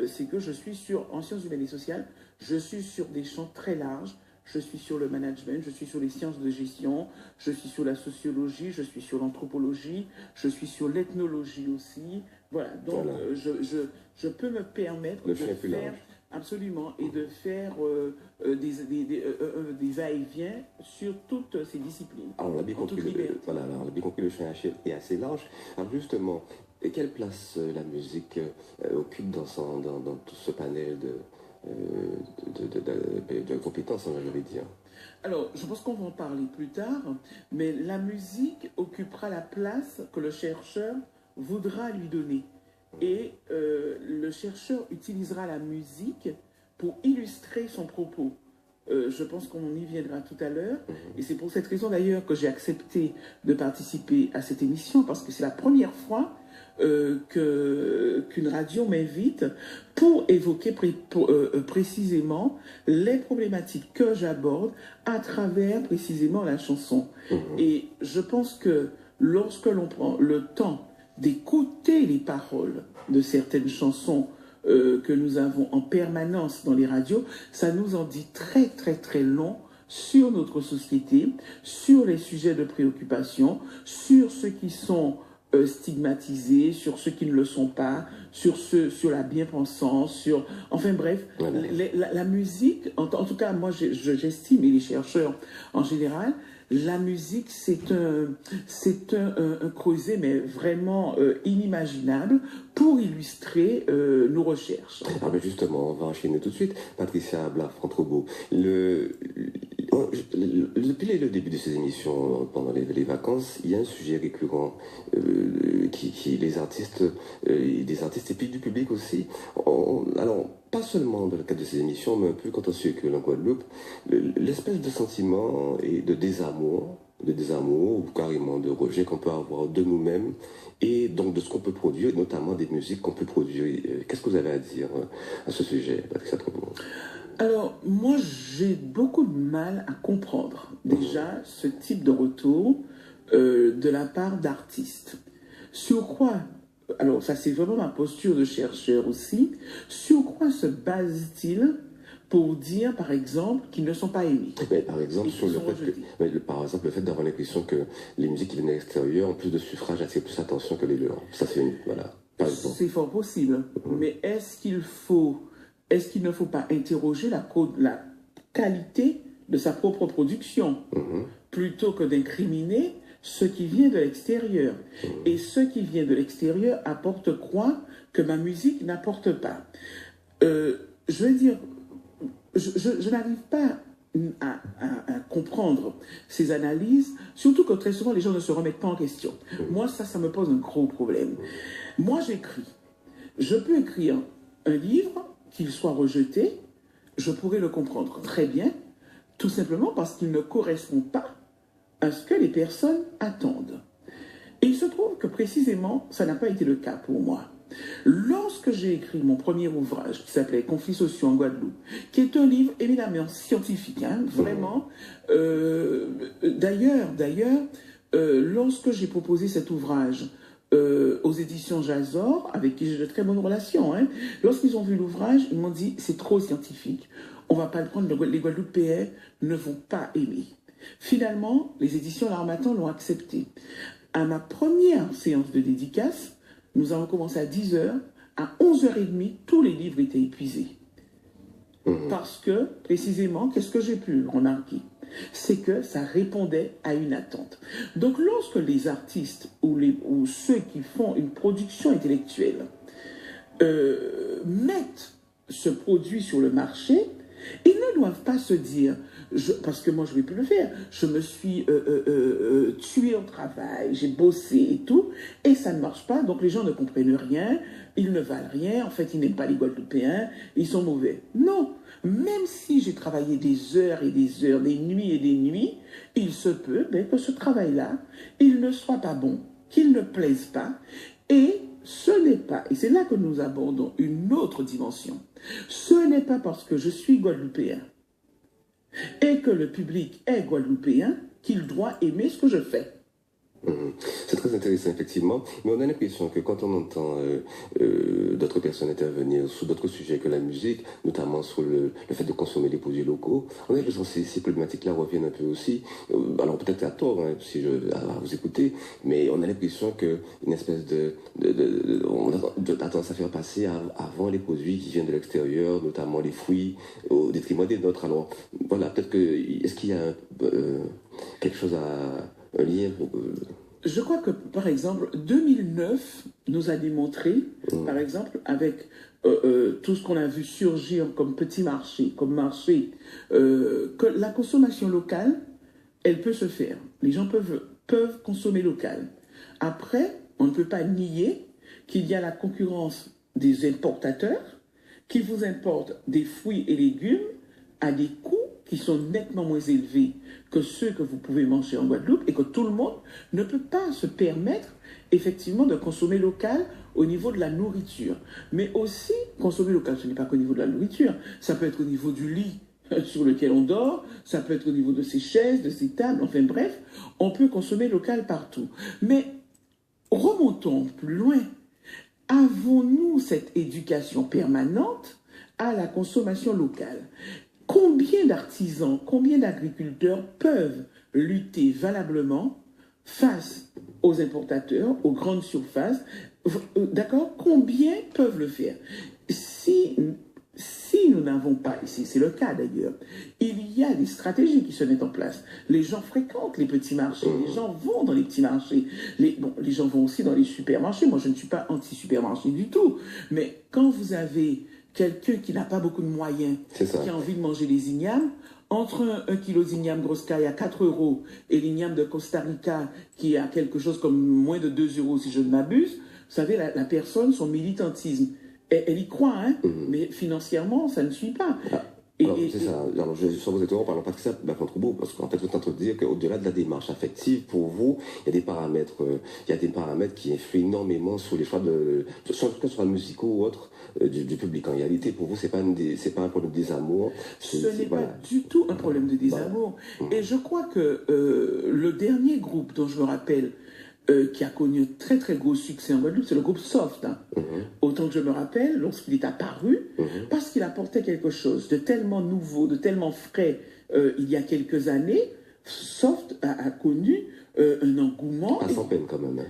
c'est que je suis en sciences humaines et sociales, je suis sur des champs très larges. Je suis sur le management, je suis sur les sciences de gestion, je suis sur la sociologie, je suis sur l'anthropologie, je suis sur l'ethnologie aussi. Voilà, donc Voilà. Je peux me permettre Le de champ est plus faire, large. absolument, et de faire des va-et-vient sur toutes ces disciplines, Alors, on l'a bien en toute compris, liberté. voilà, alors, on a bien compris, le champ est assez large. Alors, justement, et quelle place la musique occupe dans tout ce panel de compétences, je vais dire? Alors, je pense qu'on va en parler plus tard, mais la musique occupera la place que le chercheur voudra lui donner. Et le chercheur utilisera la musique pour illustrer son propos. Je pense qu'on y viendra tout à l'heure. Et c'est pour cette raison d'ailleurs que j'ai accepté de participer à cette émission, parce que c'est la première fois qu'une radio m'invite pour évoquer précisément les problématiques que j'aborde à travers précisément la chanson. Et je pense que lorsque l'on prend le temps d'écouter les paroles de certaines chansons que nous avons en permanence dans les radios, ça nous en dit très très très long sur notre société, sur les sujets de préoccupation, sur ceux qui sont stigmatisés, sur ceux qui ne le sont pas, sur la bien-pensance, enfin bref, Voilà. la musique, en tout cas moi j'estime, et les chercheurs en général, la musique, c'est un creuset, mais vraiment inimaginable pour illustrer nos recherches. Ah ben justement, on va enchaîner tout de suite. Patricia Blafrantrobo, depuis le début de ces émissions, pendant les vacances, il y a un sujet récurrent qui les artistes, des artistes et puis du public aussi. Alors, pas seulement dans le cadre de ces émissions, mais un peu quand on circule en Guadeloupe, l'espèce de sentiment et de désamour ou carrément de rejet qu'on peut avoir de nous-mêmes et donc de ce qu'on peut produire, notamment des musiques qu'on peut produire. Qu'est-ce que vous avez à dire à ce sujet, Patricia Trobo? Alors, moi, j'ai beaucoup de mal à comprendre déjà ce type de retour de la part d'artistes. Sur quoi, alors ça c'est vraiment ma posture de chercheur aussi, sur quoi se base-t-il pour dire, par exemple, qu'ils ne sont pas aimés? Mais par exemple, par exemple, le fait d'avoir l'impression que les musiques qui viennent de l'extérieur ont plus de suffrage, attirent plus l'attention que les leurs. Ça, voilà. C'est fort possible. Mais est-ce qu'il ne faut pas interroger la qualité de sa propre production plutôt que d'incriminer ce qui vient de l'extérieur? Et ce qui vient de l'extérieur apporte quoi que ma musique n'apporte pas? Je veux dire, je n'arrive pas à comprendre ces analyses, surtout que très souvent les gens ne se remettent pas en question. Moi, ça me pose un gros problème. Moi, j'écris. Je peux écrire un livre, qu'il soit rejeté, je pourrais le comprendre très bien, tout simplement parce qu'il ne correspond pas à ce que les personnes attendent. Et il se trouve que précisément, ça n'a pas été le cas pour moi. Lorsque j'ai écrit mon premier ouvrage qui s'appelait Conflits sociaux en Guadeloupe, qui est un livre éminemment scientifique, vraiment. D'ailleurs, lorsque j'ai proposé cet ouvrage aux éditions Jazor, avec qui j'ai de très bonnes relations, lorsqu'ils ont vu l'ouvrage, ils m'ont dit c'est trop scientifique, on ne va pas le prendre, les Guadeloupéens ne vont pas aimer. Finalement, les éditions L'Harmattan l'ont accepté. À ma première séance de dédicace, nous avons commencé à 10h, à 11h30, tous les livres étaient épuisés. Parce que, précisément, qu'est-ce que j'ai pu remarquer? C'est que ça répondait à une attente. Donc, lorsque les artistes ou ceux qui font une production intellectuelle mettent ce produit sur le marché, ils ne doivent pas se dire, parce que moi je ne vais plus le faire, je me suis tué au travail, j'ai bossé et tout, et ça ne marche pas, donc les gens ne comprennent rien, ils ne valent rien, en fait ils n'aiment pas les Guadeloupéens, ils sont mauvais. Non, même si j'ai travaillé des heures et des heures, des nuits et des nuits, il se peut que ce travail-là, il ne soit pas bon, qu'il ne plaise pas, et ce n'est pas, et c'est là que nous abordons une autre dimension, ce n'est pas parce que je suis Guadeloupéen et que le public est Guadeloupéen qu'il doit aimer ce que je fais. C'est très intéressant, effectivement. Mais on a l'impression que quand on entend d'autres personnes intervenir sur d'autres sujets que la musique, notamment sur le fait de consommer des produits locaux, on a l'impression que ces problématiques-là reviennent un peu aussi. Alors peut-être à tort, hein, si à vous écouter, mais on a l'impression qu'une espèce on a tendance à faire passer avant les produits qui viennent de l'extérieur, notamment les fruits, au détriment des nôtres. Alors voilà, peut-être que, est-ce qu'il y a quelque chose un lien Je crois que, par exemple, 2009 nous a démontré, par exemple, avec tout ce qu'on a vu surgir comme petit marché, comme marché, que la consommation locale, elle peut se faire. Les gens peuvent consommer local. Après, on ne peut pas nier qu'il y a la concurrence des importateurs qui vous importent des fruits et légumes à des coûts qui sont nettement moins élevés que ceux que vous pouvez manger en Guadeloupe et que tout le monde ne peut pas se permettre effectivement de consommer local au niveau de la nourriture. Mais aussi, consommer local, ce n'est pas qu'au niveau de la nourriture, ça peut être au niveau du lit sur lequel on dort, ça peut être au niveau de ses chaises, de ses tables, enfin bref, on peut consommer local partout. Mais remontons plus loin. Avons-nous cette éducation permanente à la consommation locale? Combien d'artisans, combien d'agriculteurs peuvent lutter valablement face aux importateurs, aux grandes surfaces? D'accord? Combien peuvent le faire? Si nous n'avons pas, et c'est le cas d'ailleurs, il y a des stratégies qui se mettent en place. Les gens fréquentent les petits marchés, les gens vont dans les petits marchés, les gens vont aussi dans les supermarchés. Moi, je ne suis pas anti-supermarché du tout, mais quand vous avez quelqu'un qui n'a pas beaucoup de moyens, qui a envie de manger des ignames, entre un kilo d'ignames grosse caille à 4 € et l'igname de Costa Rica qui a quelque chose comme moins de 2 € si je ne m'abuse, vous savez, la personne, son militantisme, elle y croit, hein, mais financièrement, ça ne suit pas. Alors, c'est ça. Alors, je suis vous interrompre, parlant pas de ça, contre vous, parce qu'en fait, vous êtes en train de dire qu'au-delà de la démarche affective, pour vous, il y a des paramètres, qui influent énormément sur les choix que ce soit musicaux ou autres, du public. En réalité, pour vous, c'est pas un problème de désamour. Ce n'est pas du tout un problème de désamour. Voilà. Et je crois que le dernier groupe dont je me rappelle, qui a connu un très très gros succès en Guadeloupe, c'est le groupe Soft. Hein. Autant que je me rappelle, lorsqu'il est apparu, parce qu'il apportait quelque chose de tellement nouveau, de tellement frais il y a quelques années, Soft a connu un engouement. Pas sans peine quand même. Hein.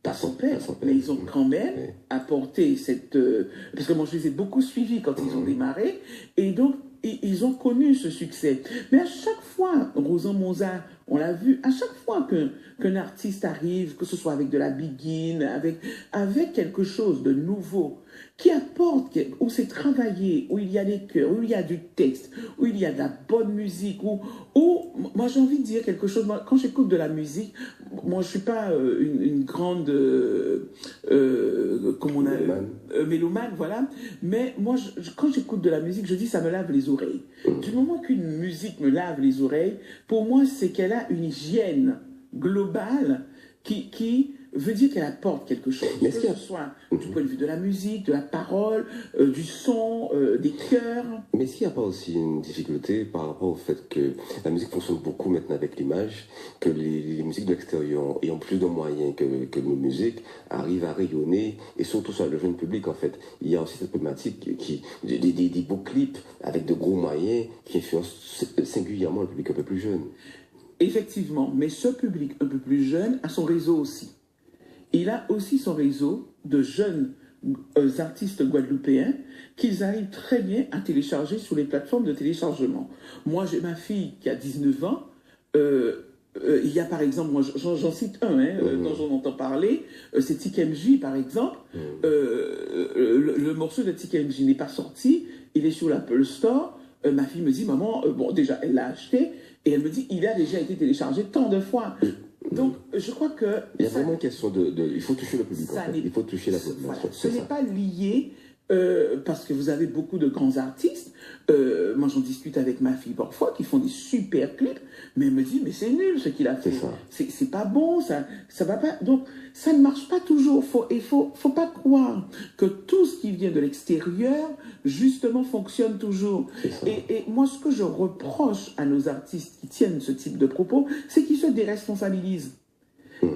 Pas sans peine, mais ils ont quand même apporté cette... parce que moi je les ai beaucoup suivis quand ils ont démarré, et donc ils ont connu ce succès. Mais à chaque fois, Rosan Mozart, on l'a vu, à chaque fois qu'un artiste arrive, que ce soit avec de la begin, avec quelque chose de nouveau, qui apporte, où c'est travaillé, où il y a des chœurs, où il y a du texte, où il y a de la bonne musique, où moi j'ai envie de dire quelque chose, moi, quand j'écoute de la musique, moi je ne suis pas une grande mélomane, voilà, mais moi quand j'écoute de la musique, je dis ça me lave les oreilles. Du moment qu'une musique me lave les oreilles, pour moi c'est qu'elle a une hygiène globale qui veut dire qu'elle apporte quelque chose, que ce soit du point de vue de la musique, de la parole, du son, des chœurs. Mais est-ce qu'il n'y a pas aussi une difficulté par rapport au fait que la musique fonctionne beaucoup maintenant avec l'image, que les musiques de l'extérieur ayant plus de moyens que nos musiques arrivent à rayonner, et surtout sur le jeune public en fait. Il y a aussi cette problématique des beaux clips avec de gros moyens qui influencent singulièrement le public un peu plus jeune. Effectivement, mais ce public un peu plus jeune a son réseau aussi. Il a aussi son réseau de jeunes artistes guadeloupéens qu'ils arrivent très bien à télécharger sur les plateformes de téléchargement. Moi, j'ai ma fille qui a 19 ans. Il y a par exemple, moi j'en cite un dont j'en entends parler, c'est TKMJ par exemple. Le morceau de TKMJ n'est pas sorti, il est sur l'Apple Store. Ma fille me dit, maman, bon déjà elle l'a acheté, et elle me dit, il a déjà été téléchargé tant de fois. Donc, je crois que... Il y a vraiment une question il faut toucher le public, en fait. Il faut toucher la population. Voilà. Ce n'est pas lié, parce que vous avez beaucoup de grands artistes. Moi, j'en discute avec ma fille parfois, qui font des super clips, mais elle me dit, mais c'est nul ce qu'il a fait. C'est pas bon, ça va pas... Donc, ça ne marche pas toujours. Il faut pas croire que tout ce qui vient de l'extérieur, justement, fonctionne toujours. Et moi, ce que je reproche à nos artistes qui tiennent ce type de propos, c'est qu'ils se déresponsabilisent.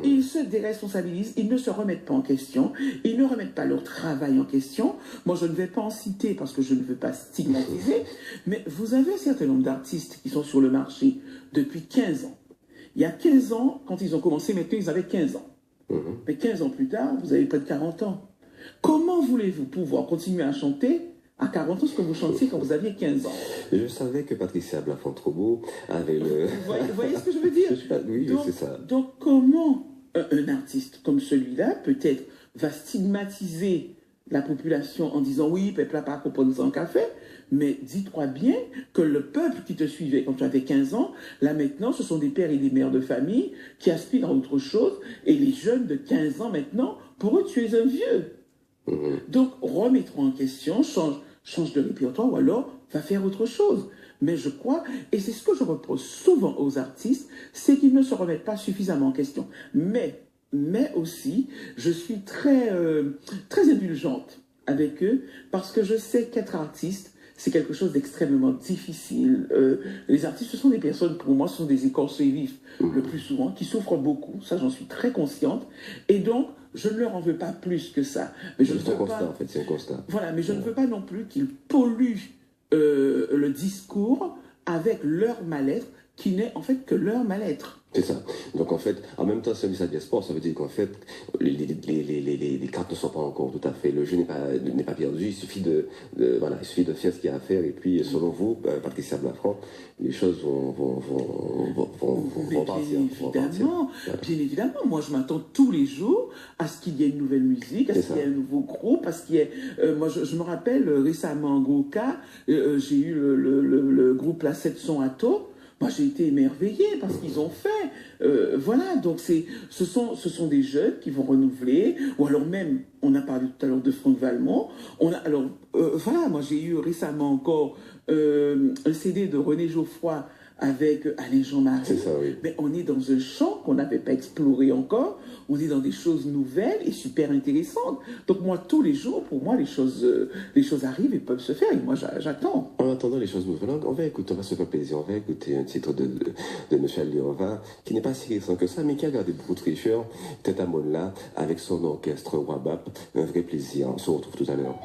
Ils se déresponsabilisent, ils ne se remettent pas en question, ils ne remettent pas leur travail en question. Moi, je ne vais pas en citer parce que je ne veux pas stigmatiser, mais vous avez un certain nombre d'artistes qui sont sur le marché depuis 15 ans. Il y a 15 ans, quand ils ont commencé, maintenant ils avaient 15 ans. Mais 15 ans plus tard, vous avez près de 40 ans. Comment voulez-vous pouvoir continuer à chanter à 40 ans ce que vous chantiez quand vous aviez 15 ans? Je savais que Patricia Blaffon-Trobo avait le... Vous voyez ce que je veux dire? Oui, donc, c'est ça. Donc comment un artiste comme celui-là, peut-être, va stigmatiser la population en disant oui, peuple n'a pas compris en café, mais dis-toi bien que le peuple qui te suivait quand tu avais 15 ans, là maintenant, ce sont des pères et des mères de famille qui aspirent à autre chose, et les jeunes de 15 ans maintenant, pour eux, tu es un vieux. Donc, remettons en question, change de répertoire, ou alors va faire autre chose. Mais je crois, et c'est ce que je reproche souvent aux artistes, c'est qu'ils ne se remettent pas suffisamment en question. Mais aussi, je suis très indulgente avec eux, parce que je sais qu'être artiste, c'est quelque chose d'extrêmement difficile. Les artistes, ce sont des personnes, pour moi, ce sont des écorcés vifs, le plus souvent, qui souffrent beaucoup, ça j'en suis très consciente, et donc, je ne leur en veux pas plus que ça. Mais je ne veux constat, pas, en fait, c'est un constat. Voilà, mais je ne veux pas non plus qu'ils polluent le discours avec leur mal-être, qui n'est en fait que leur mal-être. C'est ça. Donc en fait, en même temps, service à diaspora, ça veut dire qu'en fait, les cartes ne sont pas encore tout à fait. Le jeu n'est pas perdu. Il suffit voilà, il suffit de faire ce qu'il y a à faire. Et puis, selon vous, Patricia Blaffon, les choses vont partir. Bien évidemment. Moi, je m'attends tous les jours à ce qu'il y ait une nouvelle musique, à ce qu'il y ait un nouveau groupe, à ce qu'il y ait. Moi, je me rappelle récemment, en gros cas, j'ai eu le groupe La 700 Atto. Moi, j'ai été émerveillée par ce qu'ils ont fait. Voilà, donc ce sont des jeunes qui vont renouveler, ou alors même, on a parlé tout à l'heure de Franck Valmont. Voilà, moi j'ai eu récemment encore un CD de René Geoffroy avec Alain Jean-Marie. C'est ça, oui. Mais on est dans un champ qu'on n'avait pas exploré encore. On est dans des choses nouvelles et super intéressantes. Donc moi, tous les jours, pour moi, les choses arrivent et peuvent se faire. Et moi, j'attends. En attendant les choses nouvelles, on va se faire plaisir. On va écouter un titre de M. Aliova, qui n'est pas si récent que ça, mais qui a gardé beaucoup de tricheurs. Tête à Molla, avec son orchestre Wabap. Un vrai plaisir. On se retrouve tout à l'heure.